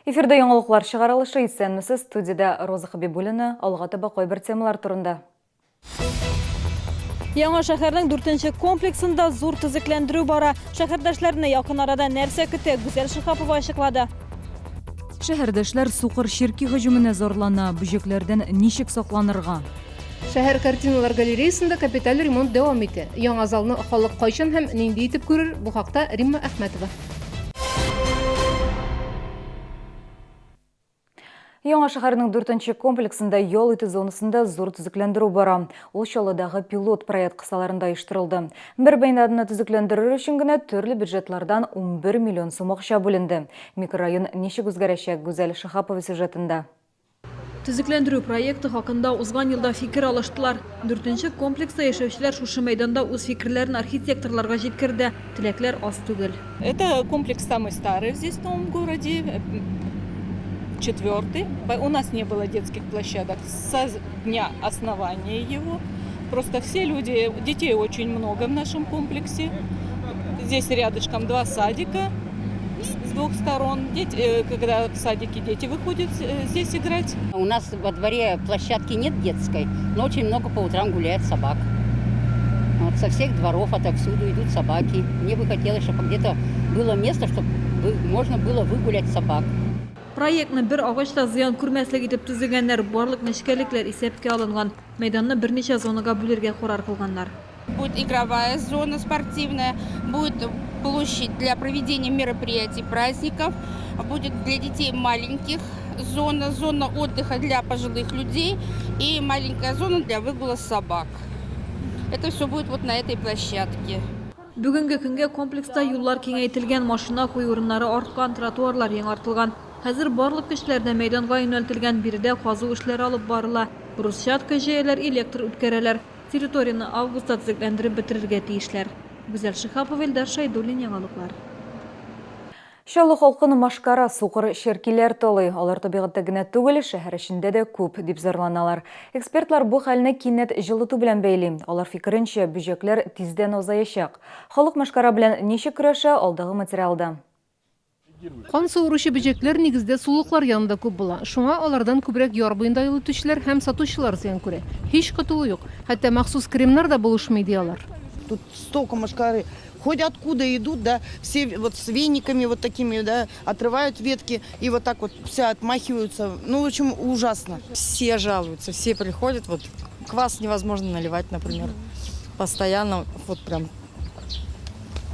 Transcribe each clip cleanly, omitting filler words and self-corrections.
Эфирде яңалыклар чыгарылышы исәнмесез, студияда Роза Хабибуллина, алга таба койбер темалар турында. Яңа шәһәрнең 4-нче комплексында зур төзекләндерү бара. Шәһәрдәшләрне якын арада нәрсә көтә, Гүзәл Шихапова ачыклады. Шәһәрдәшләр сукыр ширки һөҗүменә зарлана, бүҗәкләрдән ничек сакланырга? Шәһәр картиналар галереясында капиталь ремонт дәвам итә. Яңа залны халык кайчан һәм нинди итеп күрер? Бу хакта Римма Әхмәтова. Яңа шәһәрнең 4-нче комплексында ял итү зонасында зур төзекләндерү бара. Ул чаллыдагы пилот проект кысаларында оештырылды. Бер бәйнәдән төзекләндерү өчен генә төрле бюджетлардан 11 миллион сум акча бүленде. Микрорайон ничек үзгәрәчәк? Гүзәл Шихапова сюжетында. Төзекләндерү проекты хакында узган елда фикер алыштылар. 4-нче комплексда яшәүчеләр шушы мәйданда үз фикерләрен архитекторларга җиткерде. Теләкләр аз түгел. Это комплекс самый старый здесь в новом городе, 4-й. У нас не было детских площадок со дня основания его. Просто все люди, детей очень много в нашем комплексе. Здесь рядышком 2 садика с 2 сторон. Когда в садике дети выходят здесь играть. У нас во дворе площадки нет детской, но очень много по утрам гуляет собак. Вот со всех дворов, отовсюду идут собаки. Мне бы хотелось, чтобы где-то было место, чтобы можно было выгулять собак. Проектны бер агачта зыян күрмәслек итеп төзегәннәр, барлык нечкәлекләр исәпкә алынган. Мәйданны берничә зонага бүләргә карар кылганнар. Будет игровая зона спортивная, будет площадь для проведения мероприятий, праздников, будет для детей маленьких зона отдыха для пожилых людей и маленькая зона для выгула собак. Это все будет вот на этой площадке. Бүгенге көнгә комплекста юллар киңәйтелгән, машина кую урыннары арткан, тротуарлар яңартылган. Хәзер барлык көчләрдә мәйданга юнәлтелгән, биредә казу эшләре алып барыла. Брусчатка җәяләр, электр үткәрәләр. Территорияны августта төзекләндереп бетерергә тиешләр. Гүзәл Шихапова, Илдар Шайдуллин, яңалыклар. Чаллы халкын машкара сукыр шеркиләр толый. Алар табигатьтә генә түгел, шәһәр эчендә дә күп дип зарланалар. Экспертлар бу хәлне кинәт җылыту белән бәйли. Алар фикеренчә, бүҗәкләр тиздән азаячак. Халык машкара белән ничек көрәшә, алдагы материалда. Кан суыручы бөҗәкләр нигездә сулыклар янында күп була. Шуңа алардан күбрәк яр буенда юл үтүчеләр һәм сатучылар зыян күрә. Һич кытуы юк. Хәтта махсус кремнар да булышмый диялар. Тут столько мошкары. Хоть откуда идут, да, все вот с вениками вот такими, да, отрывают ветки и вот так вот все отмахиваются. Ну, в общем, ужасно. Все жалуются, все приходят, вот квас невозможно наливать, например, постоянно, вот прям.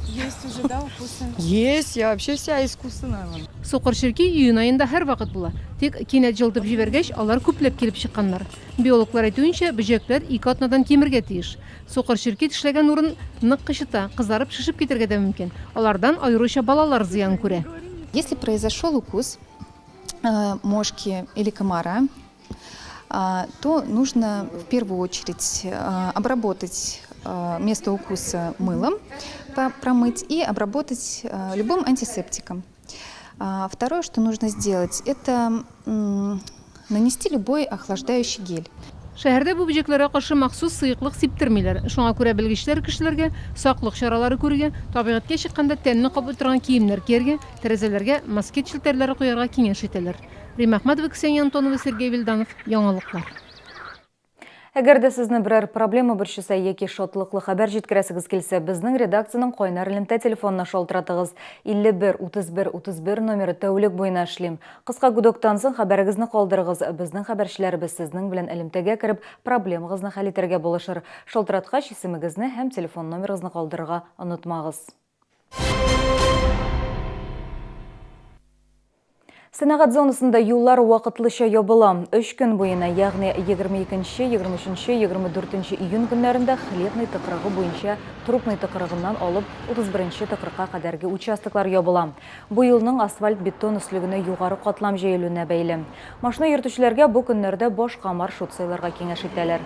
Есть уже, да, вкусно? Есть, я вообще вся искусственная. Сукыр ширки июнь айында һәр вакыт була. Тик кинәт җылтып җибәргәч, алар күпләп килеп чыкканнар. Биологлар әйтүенчә, бөҗәкләр 2 атнадан кимергә тиеш. Сукыр ширки эшләгән урын нык кычыта, кызарып шишеп китергә дә мөмкин. Алардан аеруча балалар зыян күрә. Если произошел укус мошки или комара, то нужно в первую очередь обработать место укуса мылом, промыть и обработать любым антисептиком. Второе, что нужно сделать, это нанести любой охлаждающий гель. Шәһәрдә бу бөҗәкләргә каршы махсус сыйыклык сиптермиләр. Шуңа күрә белгечләр кешеләргә саклык чаралары күрергә, табигатькә чыкканда тәнне кабул торган киемнәр кияргә, тәрәзәләргә москит челтәрләре куярга киңәш итәләр. Римма Әхмәтова, Ксения Антонова, Сергей Вильданов, яңалыклар. Әгәр дә сезне берәр проблема борчыса яки шатлыклы хәбәр җиткерәсегез килсә, безнең редакциянең кайнар элемтә телефонына шалтыратыгыз. 51 31 31 номеры тәүлек буена эшлим. Кыска гудоктан соң хәбәрегезне калдырыгыз. Безнең хәбәрчеләребез сезнең белән элемтәгә кереп, проблемагызны хәл итәргә булышыр. Шалтыраткач исемегезне һәм телефон номерыгызны калдырырга онытмагыз. Сәнәгать зонасында юллар вакытлыча ябыла. 3 көн буена, ягъни 22-нче, 23-нче, 24-нче июнь көннәрендә хлебный тыкрыгы буенча трупный тыкрыгыннан алып 31-нче тыкрыкка кадәрге участоклар ябыла. Бу елның асфальт бетон өслегенә югары катлам җәелүенә бәйле. Машина йөртүчеләргә бу көннәрдә башка маршрут сайларга киңәш итәләр.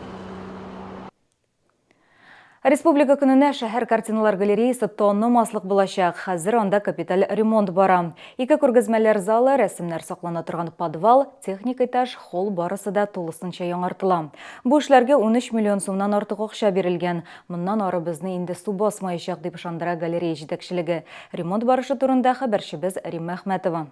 Республика көненә шәһәр картиналар галереясы тонны маслык булачак. Хәзер анда капиталь ремонт бара. 2 күргәзмәләр залы, рәсемнәр саклана торган подвал, техник этаж, холл барысы да тулысынча яңартыла. Бу эшләргә 13 миллион сумнан артык акча бирелгән. Моннан ары безне инде су басмаячак дип ышандыра галерея җитәкчелеге. Ремонт барышы турында хәбәрчебез Римма Әхмәтова.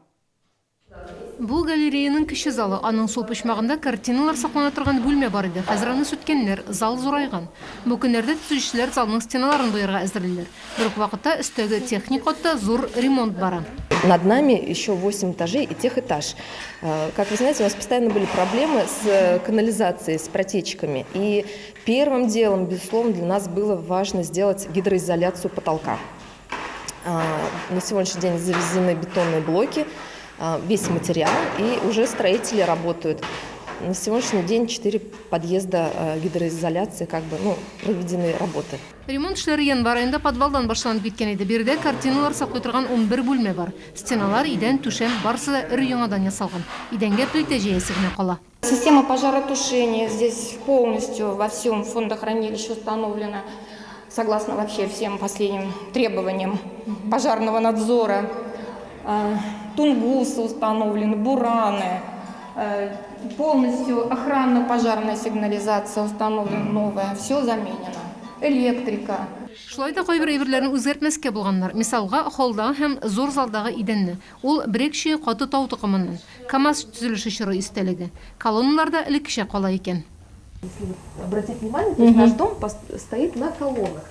Бу галереяның кіші залы, аның сол пышмағында картиналар саклана торган бүлмә бар иде. Хәзер аны сүткәннәр, зал зурайган. Бу көннәрдә төзүчеләр залның стеналарын буярга әзерлиләр. Бер үк вакытта өстәге техник отта зур ремонт бара. Над нами еще 8 этажей и техэтаж. Как вы знаете, у нас постоянно были проблемы с канализацией, с протечками. И первым делом, безусловно, для нас было важно сделать гидроизоляцию потолка. На сегодняшний день завезены бетонные блоки, весь материал, и уже строители работают. На сегодняшний день 4 подъезда гидроизоляции проведены работы. Ремонт эшләре январь айында подвалдан башланып киткән иде. Биредә картиналар саклый торган 11 бүлмә бар. Стеналар, идән, түшәм барысы да өр яңадан ясалган. Идәнгә плита җәясе генә кала. Система пожаротушения здесь полностью во всем фондохранилище установлена согласно вообще всем последним требованиям пожарного надзора. Тунгусы установлены, бураны, полностью охранно-пожарная сигнализация установлена новая, все заменено. Электрика. Шулай да кайбер әйберләрне үзгәртмәскә булганнар. Мисалга, холдагы һәм зур залдагы идәнне. Ул брекче каты тау тукымыннан. КамАЗ төзелеше чоры истәлеге. Колонналарда элеккечә кала икән. Обратите внимание, то есть наш дом стоит на колоннах.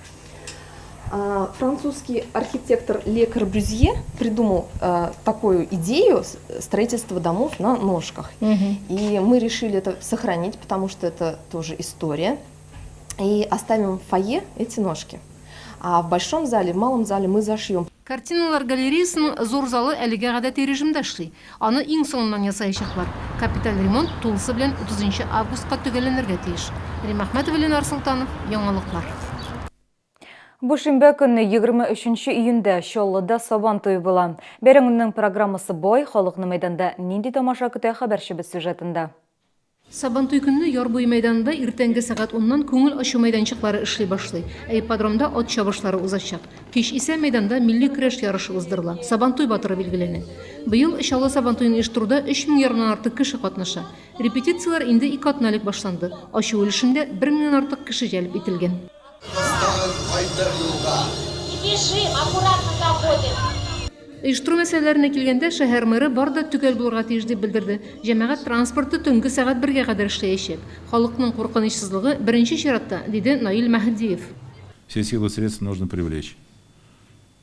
Французский архитектор Ле Корбюзье придумал такую идею строительства домов на ножках. И мы решили это сохранить, потому что это тоже история. И оставим в фойе эти ножки. А в большом зале, в малом зале мы зашьем. Картиналар галереясының зур залы әлегә гадәти режимда эшли. Аны иң соңыннан ясаячаклар. Капиталь ремонт тулысы белән 30 августка төгәлләнергә тиеш. Рим Әхмәтова, Ленар Султанов, Яңалыклар. Бу шимбә көнне 23 июньдә Чаллыда Сабан туе була. Бәйрәмнең программасы бай, халыкны мәйданда нинди тамаша көтә хәбәрчебез сюжетында. Сабан туй көнне Ярбуй мәйданында иртәнге сәгать 10-нан күңел ачу мәйданчыклары эшли башлый. Ипподромда ат чабышлары узачак. Кич исә мәйданда милли көрәш ярышы уздырыла. Сабан туй батыры билгеләнә. Быел Чаллы Сабан туен оештыруда 3000 ярымнан артык кеше катнаша. Репетициялар инде 2 атналык башланды. Ачу өлешендә 1000-нән артык кеше җәлеп ителгән. Оештыру мәсьәләләренә килгәндә шәһәр мэры бар да төгәл булырга тиеш дип белдерде. Җәмәгать транспорты төнге сәгать 1-гә кадәр эшләячәк. Халыкның куркынычсызлыгы беренче чиратта, диде Наил Мәһдиев. Все силы и средства нужно привлечь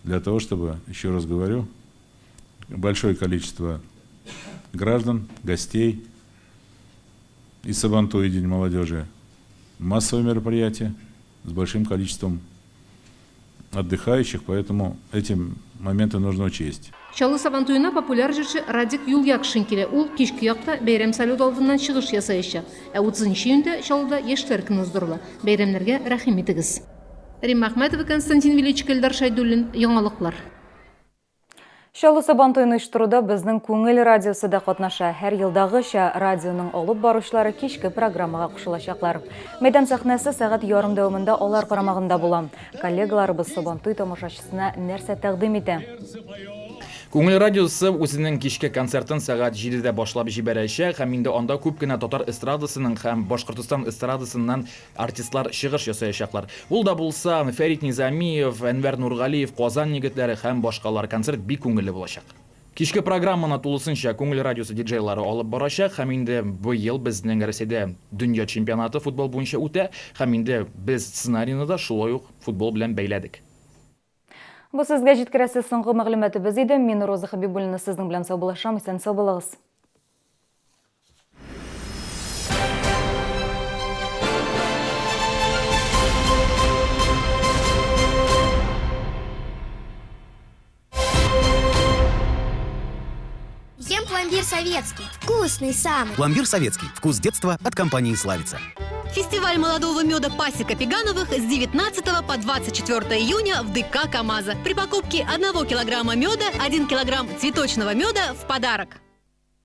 для того, чтобы, еще раз говорю, большое количество граждан, гостей из Сабантуя, День молодежи, массовые мероприятия с большим количеством отдыхающих, поэтому эти моменты нужно учесть. Чаллы Сабан туена популяр җырчы Радик Юлъякшин килә. Ул кичке якта бәйрәм салют алдыннан чыгыш ясаячак. 30 июньдә Чаллыда яшьләр көне уздырыла. Бәйрәмнәргә рәхим итегез. Рим Әхмәтова, Константин Величко, Эльдар Шайдуллин, Яңалыклар. Чаллы Сабан туен оештыруда безнең күңел радиосы да катнаша. Һәр елдагыча радионың алып баручылары кичке программага кушылачаклар. Мәйдан сәхнәсе сәгать ярым дәвамында алар карамагында була. Коллегаларыбыз Сабан туй тамашачысына нәрсә тәкъдим итә? Күңел радиосы үзенең кичке концертын сәгать 7-дә башлап җибәрәчәк, һәм инде анда күп кенә татар эстрадасының һәм Башкортстан эстрадасыннан артистлар чыгыш ясаячаклар. Ул да булса Фәрит Низамиев, Әнвәр Нургалиев, Казан егетләре һәм башкалар. Концерт бик күңелле булачак. Кичке программаны тулысынча Күңел радиосы диджейлары алып барачак, һәм инде бу ел безнең Россиядә дөнья чемпионаты футбол буенча үтә, һәм инде без сценарийны да шулай ук футбол белән бәйләдек. Бу сезгә җиткерәсе соңгы мәгълүматыбыз иде. Мин Роза Хәбибуллина сезнең белән саубуллашам. Исән сау булыгыз. Ем пломбир советский. Вкусный самый. Пломбир советский. Вкус детства от компании «Славица». Фестиваль молодого меда «Пасека Пегановых» с 19 по 24 июня в ДК «КамАЗа». При покупке 1 килограмма меда 1 килограмм цветочного меда в подарок.